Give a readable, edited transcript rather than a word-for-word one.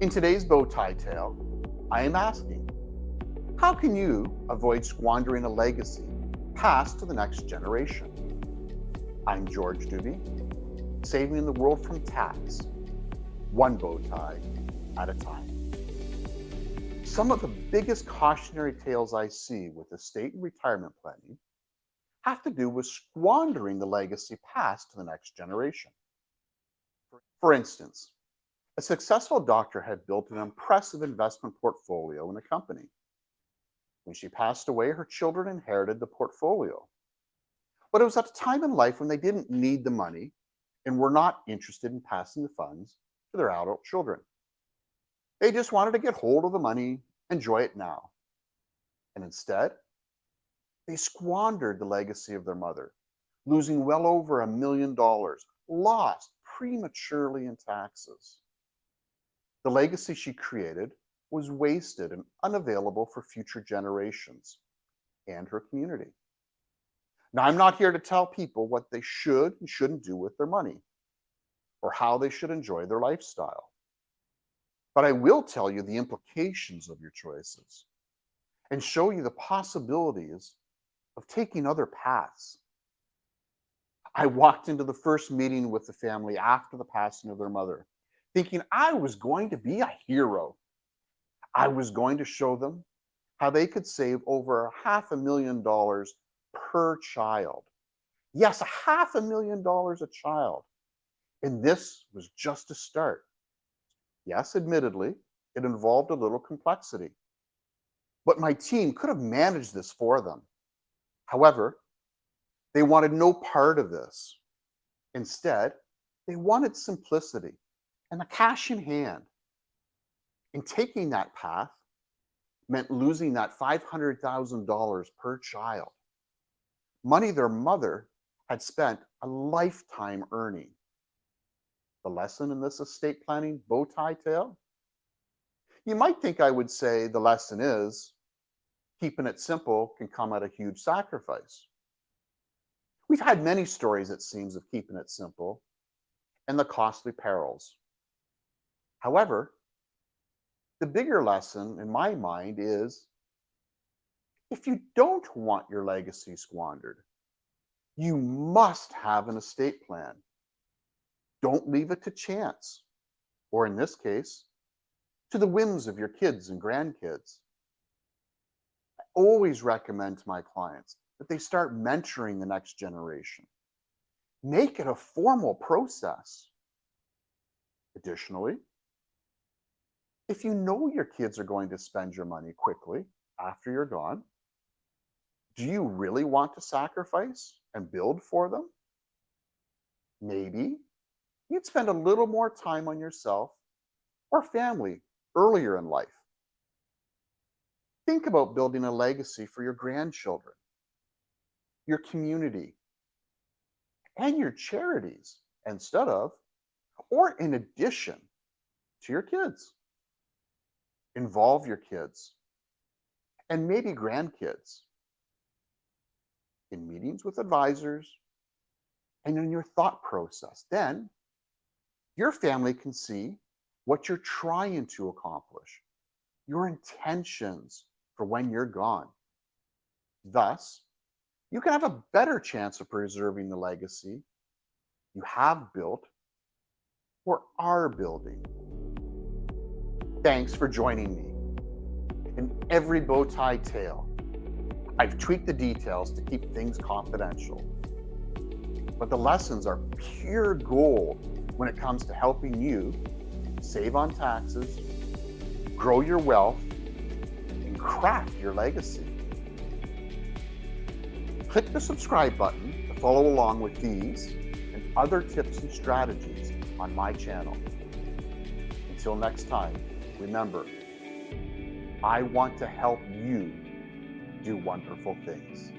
In today's bow tie tale, I am asking, how can you avoid squandering a legacy passed to the next generation? I'm George Doobie, saving the world from tax, one bow tie at a time. Some of the biggest cautionary tales I see with estate and retirement planning have to do with squandering the legacy passed to the next generation. For instance, a successful doctor had built an impressive investment portfolio in a company. When she passed away, her children inherited the portfolio. But it was at a time in life when they didn't need the money and were not interested in passing the funds to their adult children. They just wanted to get hold of the money, enjoy it now. And instead, they squandered the legacy of their mother, losing well over $1 million, lost prematurely in taxes. The legacy she created was wasted and unavailable for future generations and her community. Now, I'm not here to tell people what they should and shouldn't do with their money or how they should enjoy their lifestyle. But I will tell you the implications of your choices and show you the possibilities of taking other paths. I walked into the first meeting with the family after the passing of their mother, thinking I was going to be a hero. I was going to show them how they could save over $500,000 per child. Yes, $500,000 a child. And this was just a start. Yes, admittedly, it involved a little complexity. But my team could have managed this for them. However, they wanted no part of this. Instead, they wanted simplicity and the cash in hand. And taking that path meant losing that $500,000 per child, money their mother had spent a lifetime earning. The lesson in this estate planning bow tie tale? You might think I would say the lesson is keeping it simple can come at a huge sacrifice. We've had many stories, it seems, of keeping it simple and the costly perils. However, the bigger lesson in my mind is if you don't want your legacy squandered, you must have an estate plan. Don't leave it to chance, or in this case, to the whims of your kids and grandkids. I always recommend to my clients that they start mentoring the next generation. Make it a formal process. Additionally, if you know your kids are going to spend your money quickly after you're gone, do you really want to sacrifice and build for them? Maybe you'd spend a little more time on yourself or family earlier in life. Think about building a legacy for your grandchildren, your community, and your charities instead of, or in addition to your kids. Involve your kids and maybe grandkids in meetings with advisors and in your thought process. Then your family can see what you're trying to accomplish, your intentions for when you're gone. Thus, you can have a better chance of preserving the legacy you have built or are building. Thanks for joining me. In every bow tie tale, I've tweaked the details to keep things confidential. But the lessons are pure gold when it comes to helping you save on taxes, grow your wealth, and craft your legacy. Click the subscribe button to follow along with these and other tips and strategies on my channel. Until next time, remember, I want to help you do wonderful things.